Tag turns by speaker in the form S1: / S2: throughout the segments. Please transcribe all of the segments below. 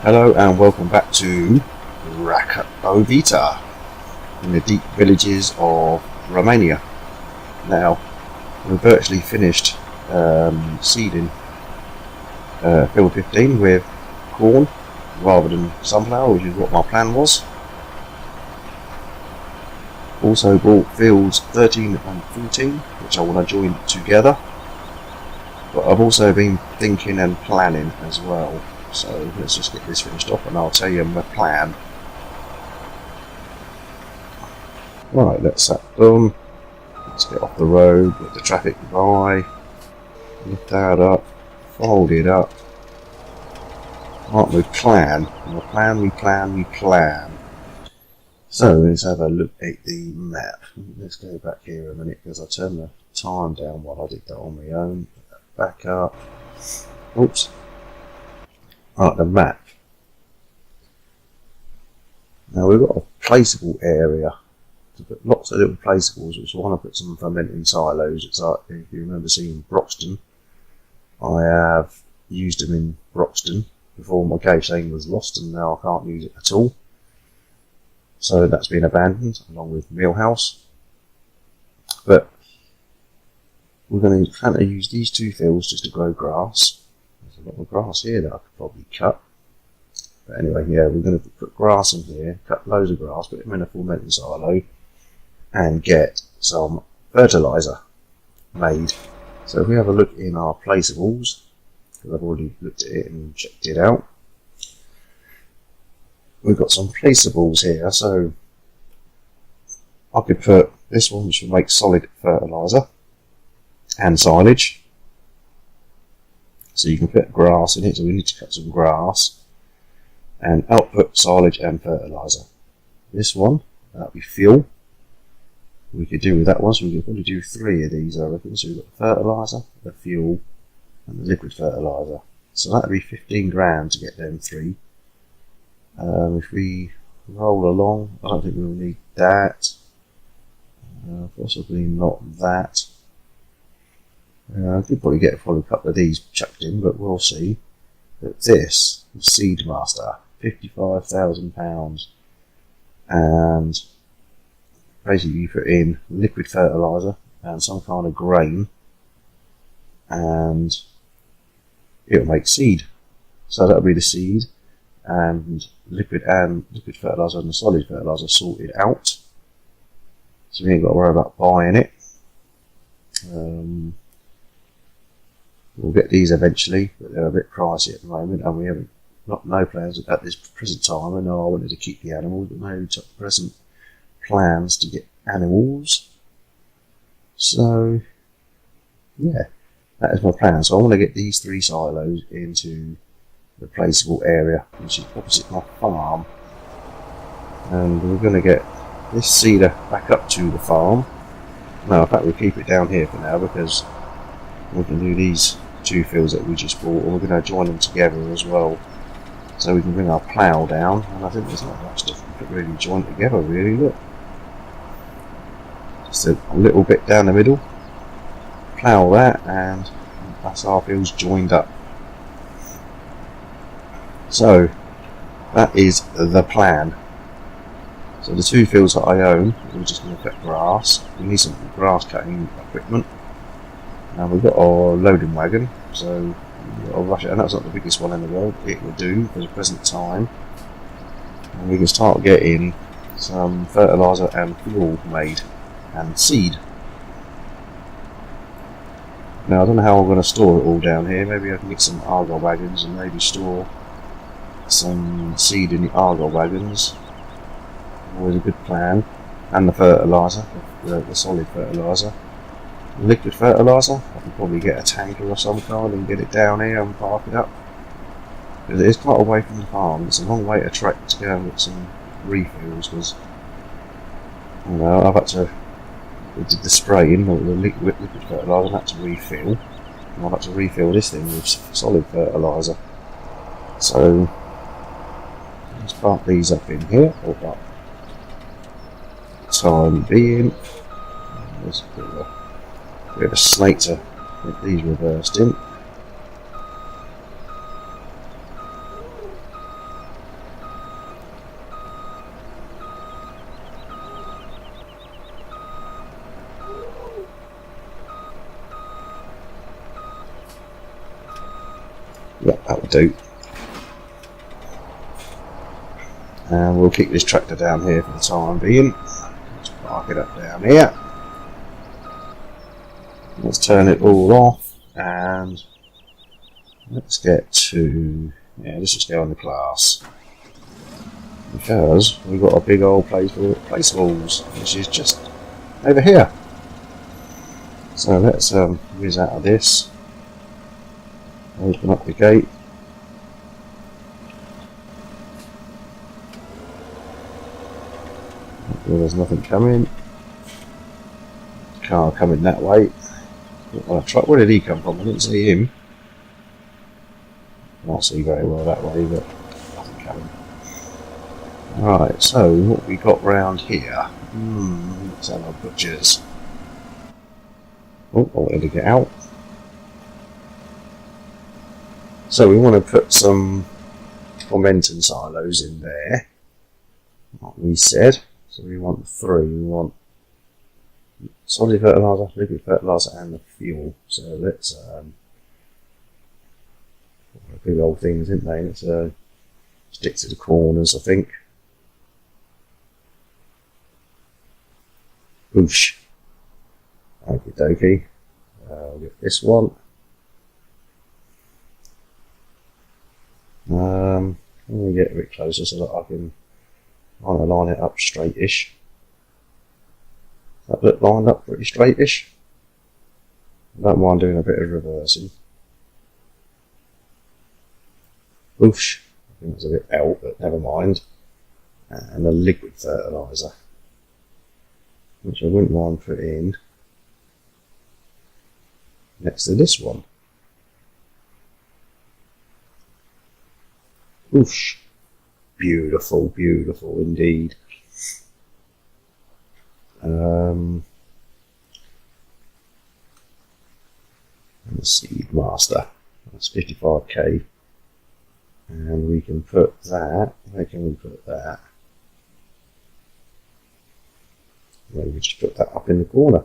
S1: Hello and welcome back to Racovita in the deep villages of Romania. Now, we've virtually finished seeding field 15 with corn rather than sunflower, which is what my plan was. Also bought fields 13 and 14, which I want to join together. But I've also been thinking and planning as well. So let's just get this finished off and I'll tell you my plan. Right, that's that done. Let's get off the road, let the traffic by, lift that up, fold it up. Right, we plan. We plan. So let's have a look at the map. Let's go back here a minute because I turned the time down while I did that on my own. Back up. Oops. Right, the map. Now we've got a placeable area to put lots of little placeables, which I want to put some fermenting silos. It's like, if you remember seeing Broxton, I have used them in Broxton before my cave saying was lost, and now I can't use it at all. So that's been abandoned along with Millhouse. But we're going to plan to use these two fields just to grow grass. There's a lot of grass here that I could probably cut. But anyway, yeah, we're going to put grass in here, cut loads of grass, put them in a fermenting silo, and get some fertiliser made. So if we have a look in our placeables, because I've already looked at it and checked it out, we've got some placeables here. So I could put this one, which will make solid fertiliser and silage. So you can put grass in it, so we need to cut some grass and output silage and fertiliser. This one, that'll be fuel. We could do with that one, so we could probably do 3 of these, I reckon. So we've got the fertiliser, the fuel, and the liquid fertiliser. So that'll be 15 grand to get them 3. If we roll along, I don't think we'll need that. Possibly not that. I could probably get a couple of these chucked in, but we'll see. But this, the Seedmaster, £55,000, and basically you put in liquid fertiliser and some kind of grain, and it'll make seed. So that'll be the seed, and liquid fertiliser and the solid fertiliser sorted out. So we ain't got to worry about buying it. We'll get these eventually, but they're a bit pricey at the moment, and we haven't no plans at this present time. I know I wanted to keep the animals, but no present plans to get animals. So yeah, that is my plan. So I want to get these 3 silos into the placeable area, which is opposite my farm, and we're going to get this seeder back up to the farm. No, in fact we'll keep it down here for now because we can do these 2 fields that we just bought, and we're going to join them together as well, so we can bring our plough down. And I think there's not much stuff we could really join together, really. Look, just a little bit down the middle, plough that, and that's our fields joined up. So that is the plan. So the 2 fields that I own, we're just going to cut grass. We need some grass cutting equipment. And we've got our loading wagon, so I'll rush it, and that's not the biggest one in the world. It will do for the present time, and we can start getting some fertiliser and fuel made, and seed. Now I don't know how I'm going to store it all down here. Maybe I can get some Argo wagons and maybe store some seed in the Argo wagons. Always a good plan. And the fertiliser, the solid fertiliser. Liquid fertiliser, I can probably get a tanker of some kind and get it down here and park it up. Because it is quite away from the farm. It's a long way to trek to go and get some refills, because I've had to do the spraying of the liquid fertiliser and had to refill. And I've had to refill this thing with solid fertiliser. So let's park these up in here, or up time being. There's a bit of a snake to get these reversed in. Yeah, that'll do. And we'll kick this tractor down here for the time being. Let's park it up down here. Let's turn it all off and let's get to, yeah, let's just go on the class. Because we've got a big old place for placeables, which is just over here. So let's whiz out of this. Open up the gate. Well, there's nothing coming. Car coming that way. Where did he come from? I didn't see him. Can't see very well that way, but nothing coming. Right, so what we got round here? Let's have our butchers. Oh, I wanted to get out. So we want to put some fermenting silos in there, like we said. So we want 3. We want solid fertiliser, liquid fertiliser, and the fuel. So let's big old things, isn't they? Let's stick to the corners, I think. Whoosh. Okie dokie. I'll get this one. Let me get a bit closer so that I can kind of line it up straight-ish. That look lined up pretty straight-ish. I don't mind doing a bit of reversing. Whoosh. I think it's a bit out, but never mind. And a liquid fertiliser, which I wouldn't mind putting next to this one. Whoosh. Beautiful, beautiful indeed. And the Seed Master. That's 55k. And we can put that. Where can we put that? Maybe just put that up in the corner.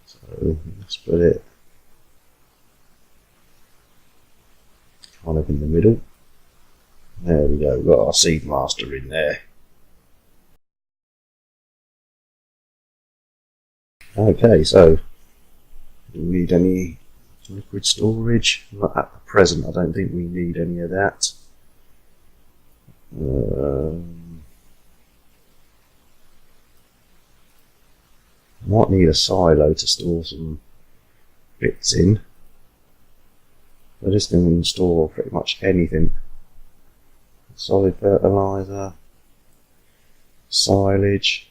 S1: So let's put it kind of in the middle. There we go, we've got our Seed Master in there. Okay, so do we need any liquid storage? Not at the present, I don't think we need any of that. Might need a silo to store some bits in. So this can store pretty much anything. Solid fertiliser, silage.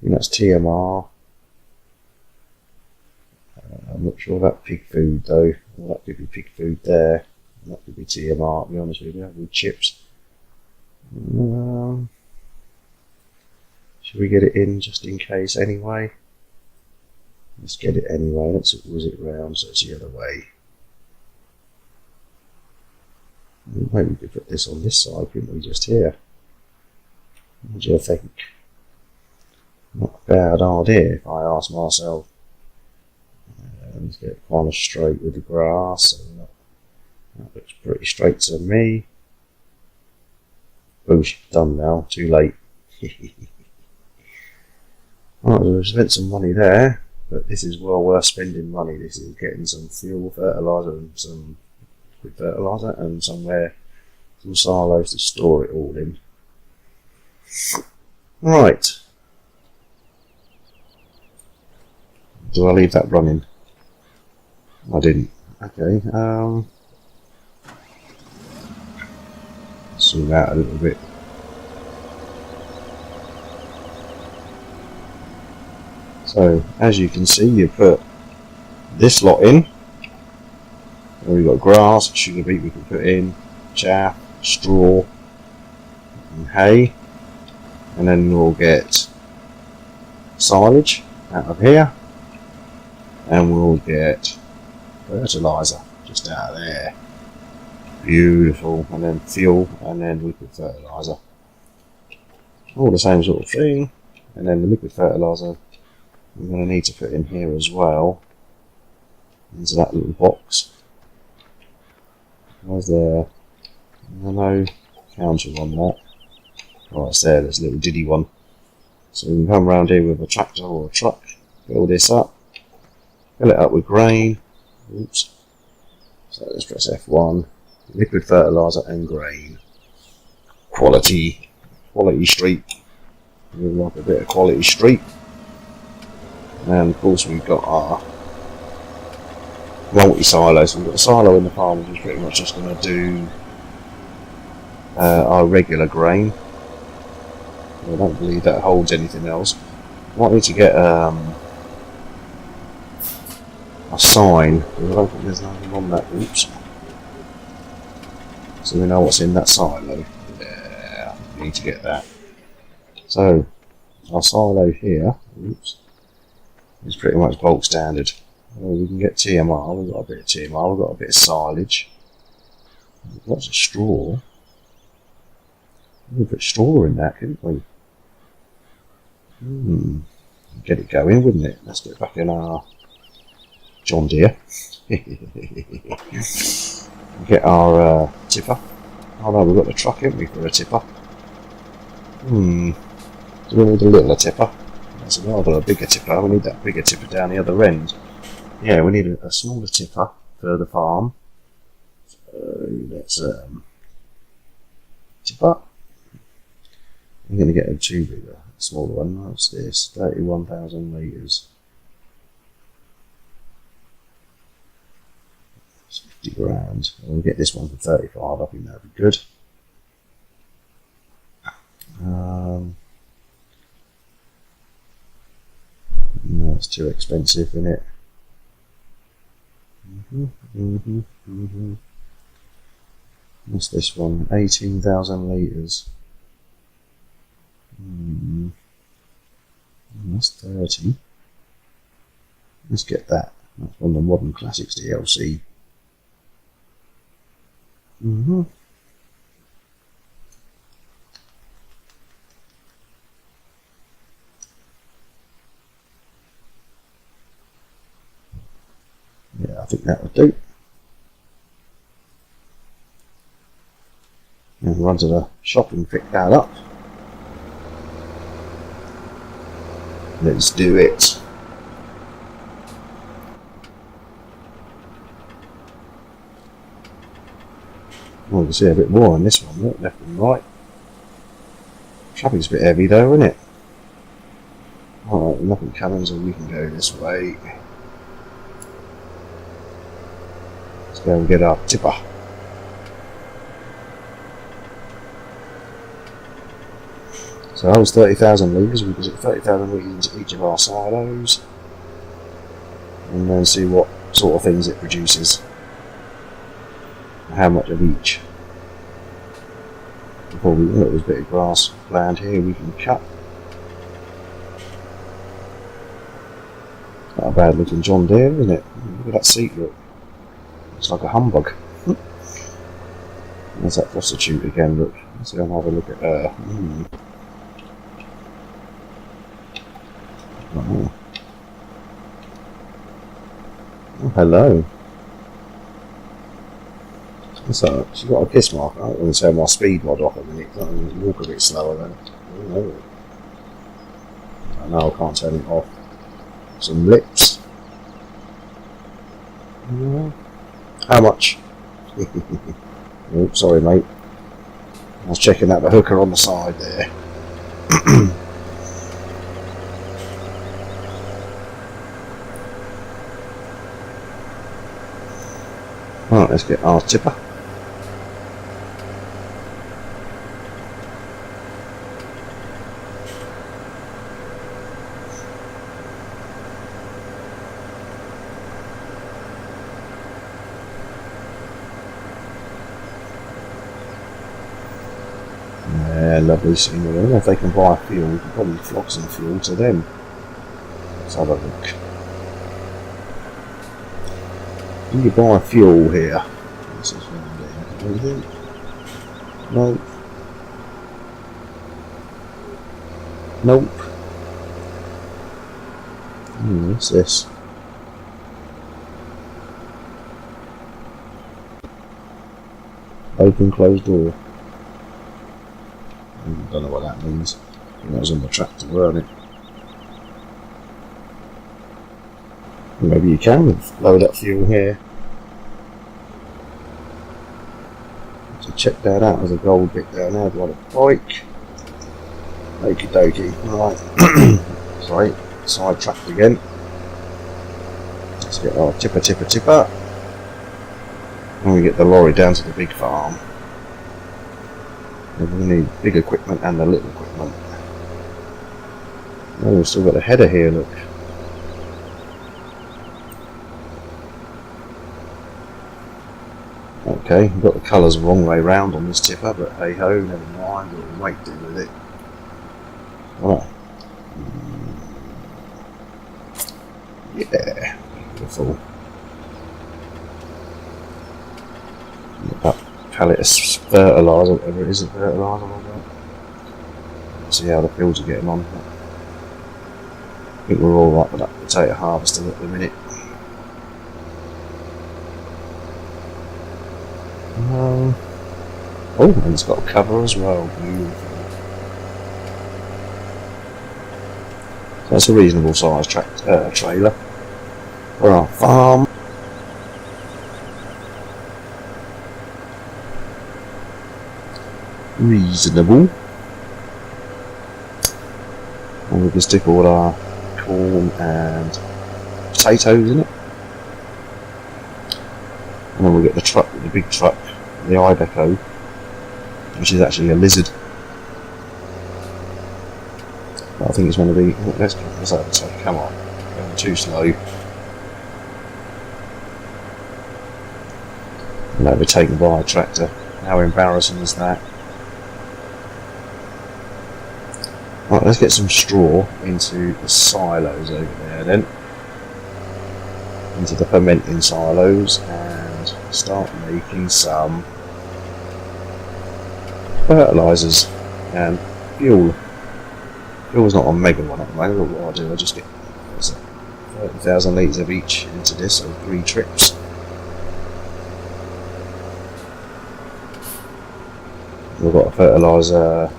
S1: I think that's TMR. I'm not sure about pig food though. Well, that could be pig food there. That could be TMR, to be honest with you, with chips. Should we get it in just in case anyway? Let's get it anyway. Let's whiz it round so it's the other way. Maybe we could put this on this side, couldn't we, just here? What do you think? Not a bad idea if I ask myself. Let's get kind of straight with the grass. And that looks pretty straight to me. Boosh, done now, too late. Right, we've spent some money there, but this is well worth spending money. This is getting some fuel, fertiliser, and some liquid fertiliser, and somewhere, some silos to store it all in. Right. Do I leave that running? I didn't. Okay. Zoom out a little bit. So, as you can see, you put this lot in. And we've got grass, sugar beet we can put in, chaff, straw, and hay. And then we'll get silage out of here. And we'll get fertiliser just out of there. Beautiful. And then fuel, and then liquid fertiliser. All the same sort of thing. And then the liquid fertiliser we're going to need to put in here as well. into that little box. Was there no counter on that? Oh, it's there, there's a little diddy one. So we can come around here with a tractor or a truck, fill this up, fill it up with grain. Oops. So let's press F1. Liquid fertiliser and grain. Quality street. We like a bit of quality street. And of course we've got our multi-silos. We've got a silo in the farm which is pretty much just going to do our regular grain. I don't believe that holds anything else. Might need to get a sign. I don't think there's nothing on that. Oops. So we know what's in that silo. Yeah, we need to get that. So our silo here, oops, is pretty much bulk standard. Well, we can get TMR. We've got a bit of TMR. We've got a bit of silage. Lots of straw. We could put straw in that, couldn't we? Get it going, wouldn't it? Let's get back in our John Deere. Get our tipper. Oh no, we've got the truck, haven't we, for a tipper? Do we need a littler tipper? That's rather a bigger tipper. We need that bigger tipper down the other end. Yeah, we need a smaller tipper for the farm. So let's tipper. I'm going to get a two bigger, smaller one. What's this? 31,000 litres. It's 50 grand. We'll get this one for 35. I think that'd be good. No, it's too expensive, isn't it? What's this one? 18,000 litres. That's 30. Let's get that. That's one of the Modern Classics DLC. Yeah, I think that would do. And run to the shop and pick that up. Let's do it. Well, you can see a bit more on this one, look, left and right. Traffic's a bit heavy though, isn't it? Alright, nothing coming, so we can go this way. Let's go and get our tipper. So that was 30,000 litres. We can put 30,000 litres into each of our silos and then see what sort of things it produces and how much of each. Before we look, there's a bit of grass land here we can cut. Not a bad looking John Deere, isn't it? Look at that seat, look. It's like a humbug. There's that prostitute again, look. Let's go and have a look at her. Oh, hello. So she's got a kiss mark. I don't want to turn my speed mod off a minute. I can walk a bit slower then. I know I can't turn it off. Some lips. How much? Oh, sorry, mate. I was checking out the hooker on the side there. Right, let's get our tipper. Yeah, lovely scenery. I don't know if they can buy fuel. We can probably flog some fuel to them. Let's have a look. Can you buy fuel here? This is anything? No. Nope. What's this? open closed door. Don't know what that means. I think that was on the tractor, weren't it? Maybe you can load up fuel here. So check that out. There's a gold bit down there by the bike. Okie dokie. Right. Sorry, sidetracked again. Let's get our tipper. And we get the lorry down to the big farm. And we need big equipment and the little equipment. Oh, we've still got a header here, look. Okay, we've got the colours the wrong way round on this tipper, but hey ho, never mind, we'll make do with it. Right. Yeah, beautiful. That pallet of fertiliser, whatever it is, fertiliser like that. See how the fields are getting on. I think we're alright with that potato harvester at the minute. Oh, and it's got a cover as well. Beautiful. So that's a reasonable size trailer for our farm. Reasonable. And we can stick all our corn and potatoes in it. And then we'll get the truck, the big truck, the Ibeco, which is actually a lizard. But I think it's going to be. Let's overtake. Come on, going too slow. And overtaken by a tractor. How embarrassing is that? Right, let's get some straw into the silos over there then. Into the fermenting silos and start making some fertilisers and fuel. Fuel's not a mega one at the moment, but what I do, I just get 30,000 litres of each into this, so 3 trips. We've got a fertiliser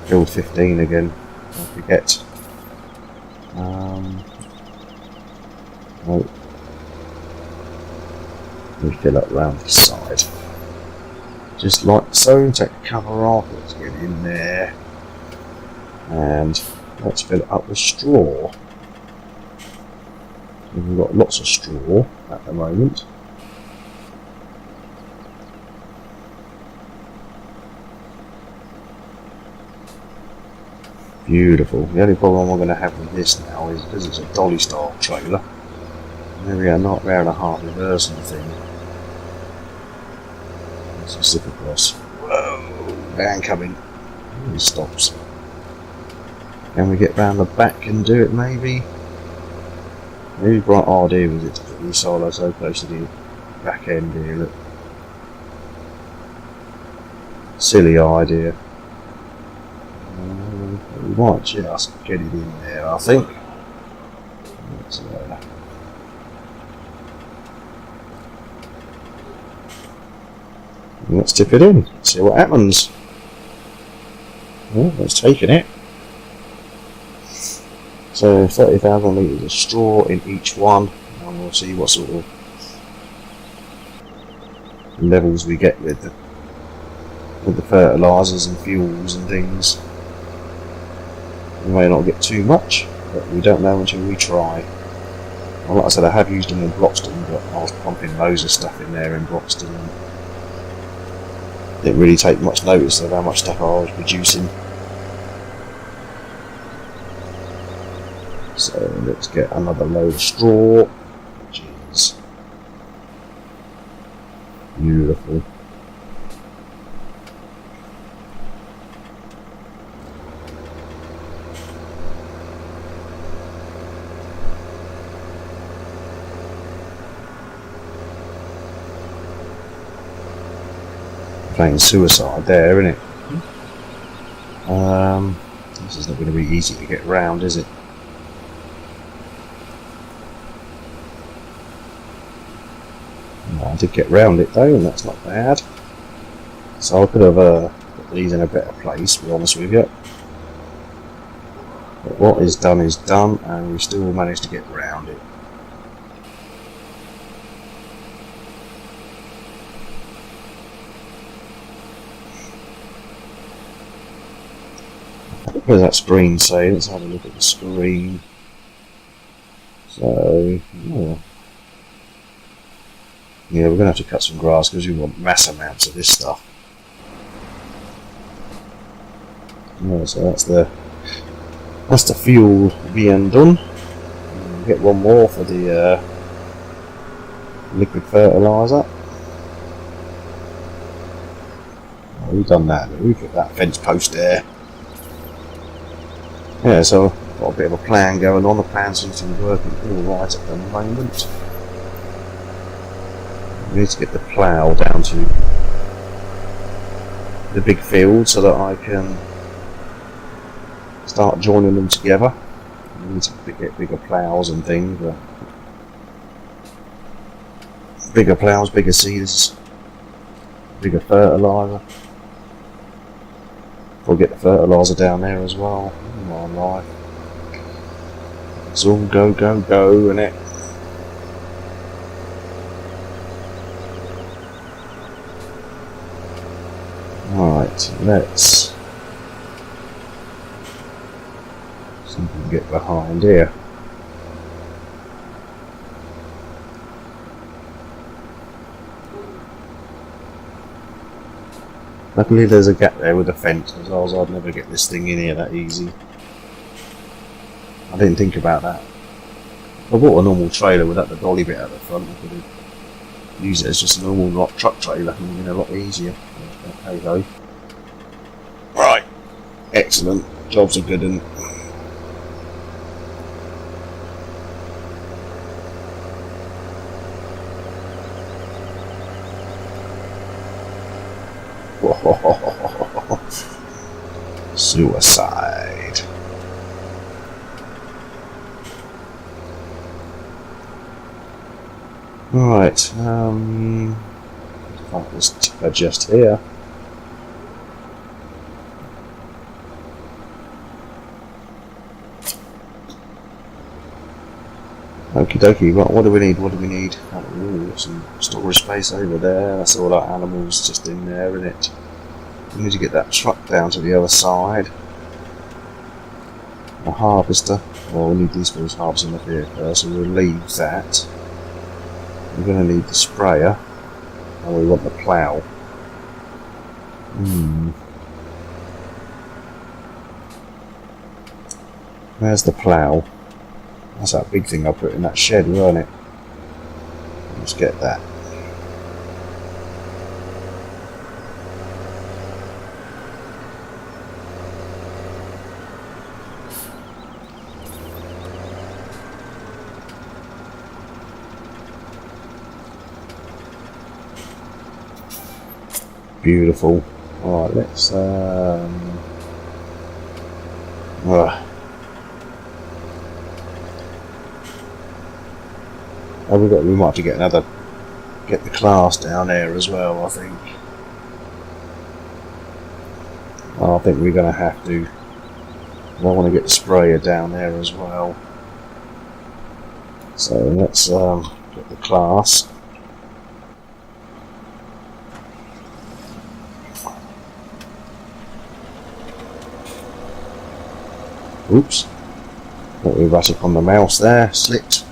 S1: field 15 again, don't forget. Oh. We fill up round the side. Just like so, take the cover off, let's get in there. And let's fill it up with straw. We've got lots of straw at the moment. Beautiful. The only problem I'm going to have with this now is because it's a dolly style trailer. Maybe a not round a half reversing thing. Let's just slip across. Whoa! Van coming. He stops. Can we get round the back and do it maybe? Maybe bright idea was it to put the silo so close to the back end here, look. Silly idea. We might just get it in there, I think. Let's tip it in, see what happens. Oh, it's taking it. So 30,000 litres of straw in each one, and we'll see what sort of levels we get with the fertilisers and fuels and things. We may not get too much, but we don't know until we try. Well, like I said, I have used them in Broxton, but I was pumping loads of stuff in there in Broxton. And didn't really take much notice of how much stuff I was producing. So let's get another load of straw, which is beautiful. Playing suicide there, isn't it? This is not going to be easy to get round, is it? I did get round it though, and that's not bad. So I could have put these in a better place, to be honest with you. But what is done, and we still managed to get around it. What does that screen say? Let's have a look at the screen. So, yeah, we're going to have to cut some grass because we want mass amounts of this stuff. Yeah, so that's the fuel being done. We'll get one more for the liquid fertilizer. Oh, we've done that. We've got that fence post there. Yeah, so I've got a bit of a plan going on. The plan seems to be working all right at the moment. We need to get the plough down to the big field so that I can start joining them together. We need to get bigger ploughs and things. Bigger ploughs, bigger seeders, bigger fertilizer. We'll get the fertilizer down there as well. Oh my life. It's all go, go, go, isn't it? Right, let's see if we can get behind here. Luckily there's a gap there with a fence, otherwise I'd never get this thing in here that easy. I didn't think about that. If I bought a normal trailer without the dolly bit at the front, I could have used it as just a normal truck trailer, and been a lot easier. Hey ho. Right, excellent. Jobs are good, and suicide. Right, I'll just adjust here. Okie dokie, right, what do we need? Ooh, some storage space over there. That's all our animals just in there, isn't it? We need to get that truck down to the other side. The harvester. Well, we need these things harvesting up here first, so we'll leave that. We're going to need the sprayer, and we want the plough. Where's the plough? That's that big thing I put in that shed, weren't it? Let's get that. Beautiful. Alright, let's we might have to get the class down there as well, I think. I think we're going to have to. I want to get the sprayer down there as well. So let's get the class. Oops. Got me right up on the mouse there. Slipped.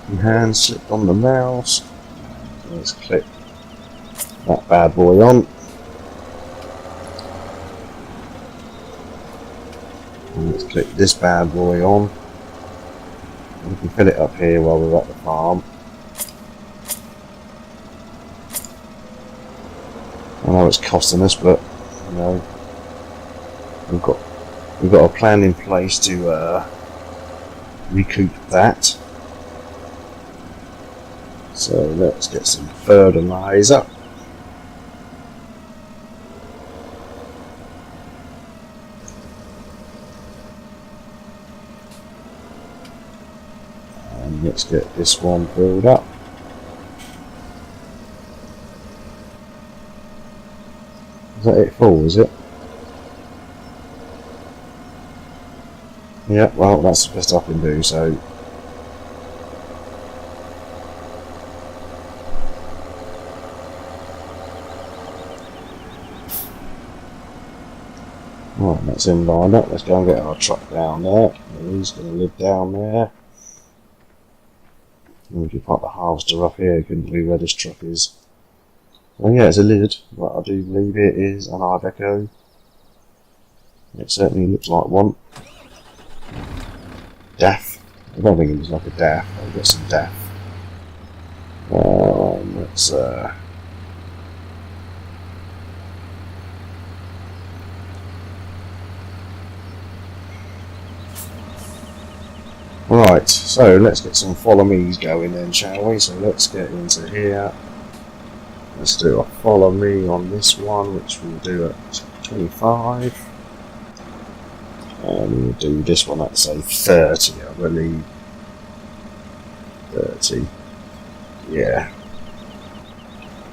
S1: My hand slipped on the mouse. Let's click that bad boy on. And let's click this bad boy on. And we can fill it up here while we're at the farm. I know it's costing us, but you know, we've got a plan in place to recoup that. So let's get some fertilizer. And let's get this one filled up. that it full, is it? Yeah, well, that's the best I can do, so... Right, that's in lined up. Let's go and get our truck down there. He's going to live down there. And we could park the harvester up here, couldn't we, where this truck is? Well, yeah, it's a lizard, but I do believe it is an Iveco. It certainly looks like one. Daff. I don't think it looks like a daff. I've got some daff. Let's right, so let's get some follow me's going then, shall we? So let's get into here. Let's do a follow me on this one, which we'll do at 25. And we'll do this one at, say, 30, I believe. 30. Yeah.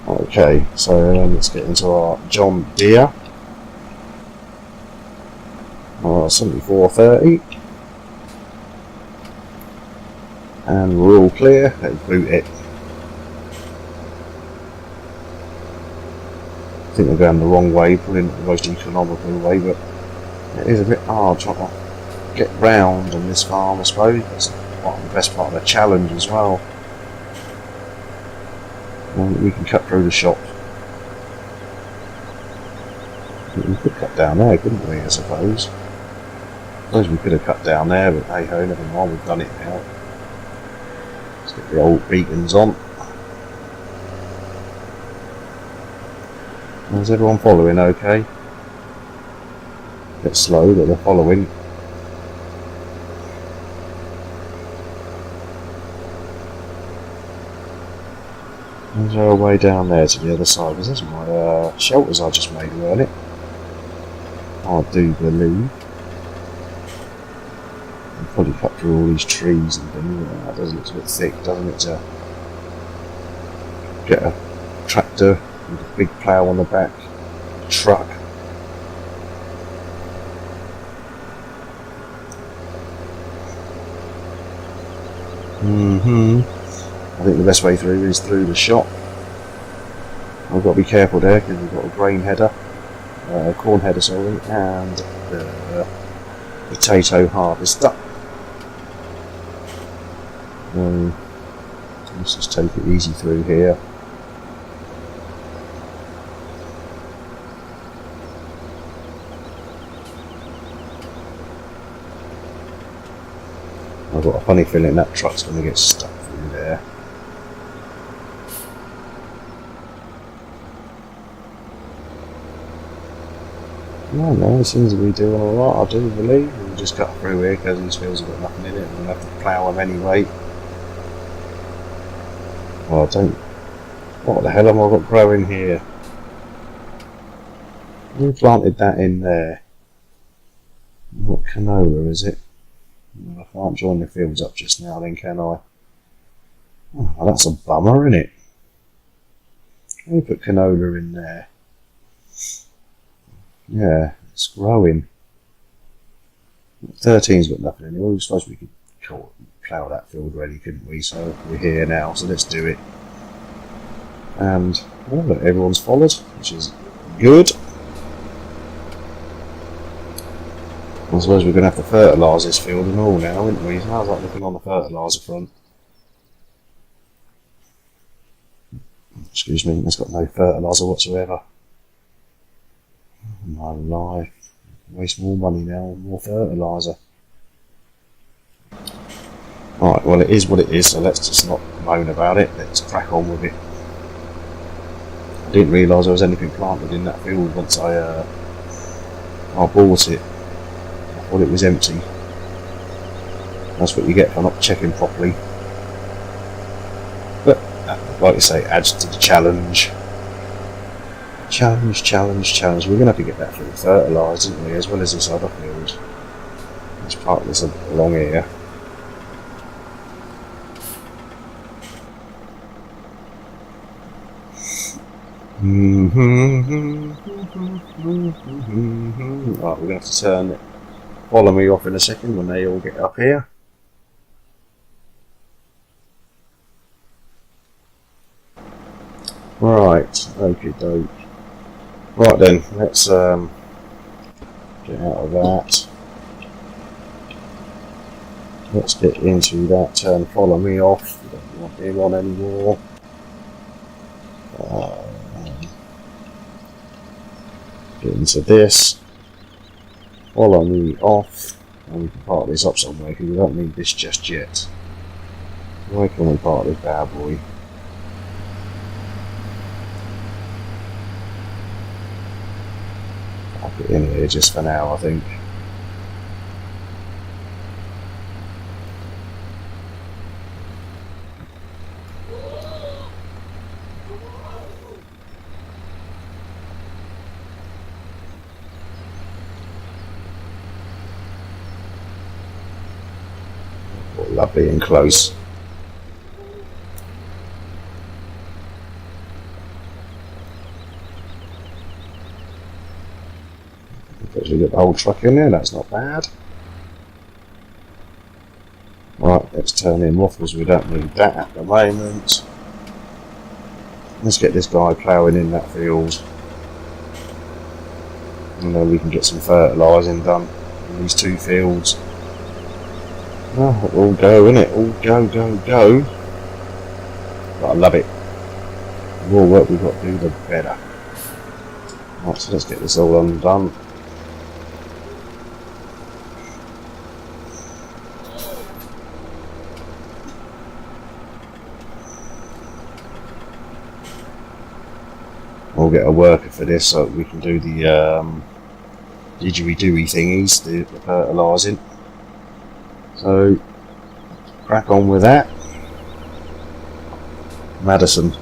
S1: Okay, so let's get into our John Deere. 7430. And we're all clear. Let's boot it. I think we're going the wrong way, probably not the most economical way, but it is a bit hard trying to get round on this farm, I suppose. That's part of the best part of the challenge as well. And we can cut through the shop. We could cut down there, couldn't we, I suppose? I suppose we could have cut down there, but hey ho, never mind, we've done it now. Let's get the old beacons on. Is everyone following okay? A bit slow, but they're following. There's our way down there to the other side, because that's my shelters I just made, weren't it? I do believe. I'll probably cut through all these trees and things. That does look a bit thick, doesn't it, to get a tractor with a big plough on the back, truck. I think the best way through is through the shop. I've got to be careful there because we've got a grain header, corn header, sorry, and the potato harvester. Let's just take it easy through here. I've got a funny feeling that truck's going to get stuck through there. No, it seems to be doing alright, I do believe. We'll just cut through here because these fields have got nothing in it and we'll have to plough them anyway. Well, I don't... What the hell have I got growing here? Who planted that in there? What canola is it? Well, I can't join the fields up just now then, can I? Oh, that's a bummer, isn't it? Let me put canola in there. Yeah, it's growing. 13's got nothing anymore. We suppose we could plough that field ready, couldn't we? So we're here now, so let's do it. And well, look, everyone's followed, which is good. I suppose we're going to have to fertilise this field and all now, aren't we? How's that looking on the fertiliser front? Excuse me, it's got no fertiliser whatsoever. My life. Waste more money now on more fertiliser. Right, well it is what it is, so let's just not moan about it. Let's crack on with it. I didn't realise there was anything planted in that field once I bought it. I thought it was empty. That's what you get for not checking properly. But, like I say, adds to the challenge. Challenge. We're going to have to get that field fertilised, isn't we, as well as this other field. Let's park this along here. Right, we're going to have to turn it. Follow me off in a second when they all get up here. Right, okay, doke. Right then, let's get out of that. Let's get into that turn. Follow me off. We don't want him on anymore. Get into this. Follow me off. And we can park this up somewhere because we don't need this just yet. Where can we park this bad boy? I'll get in here just for now, I think. Lovely and close. Actually get the whole truck in there, that's not bad. Right, let's turn him off because we don't need that at the moment. Let's get this guy ploughing in that field. And then we can get some fertilising done in these two fields. Oh, all go, innit? All go, go, go. But I love it. The more work we've got to do, the better. Right, so let's get this all undone. We'll get a worker for this so we can do the didgeridoo thingies, the fertilising. So, crack on with that. Madison.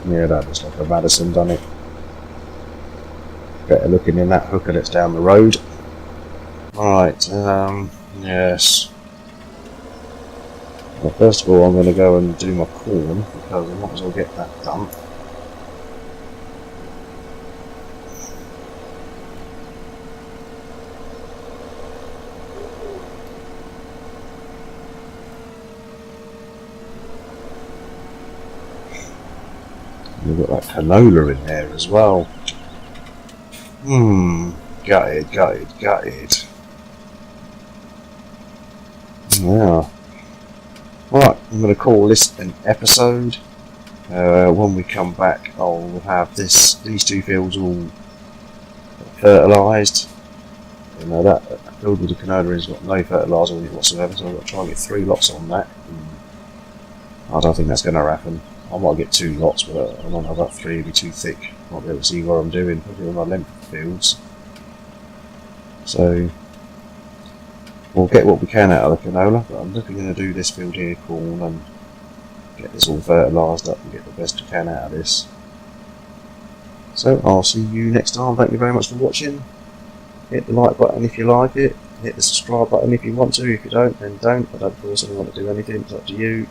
S1: Yeah, that looks like a Madison, doesn't it? Better looking in that hooker that's down the road. Right, yes. Well, first of all, I'm going to go and do my corn because I might as well get that done. We've got that canola in there as well. Gutted. Yeah. Right, I'm going to call this an episode. When we come back, I'll have these two fields all fertilised. You know, that field with the canola has got no fertiliser on it whatsoever, so I've got to try and get 3 lots on that. I don't think that's going to happen. I might get 2 lots, but I don't know about 3, it'll be too thick. I might be able to see what I'm doing, putting on my length of fields. So, we'll get what we can out of the canola, but I'm looking to do this field here, corn, and get this all fertilised up and get the best we can out of this. So, I'll see you next time. Thank you very much for watching. Hit the like button if you like it. Hit the subscribe button if you want to. If you don't, then don't. I don't force anyone to do anything. It's up to you.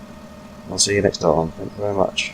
S1: I'll see you next time. Thank you very much.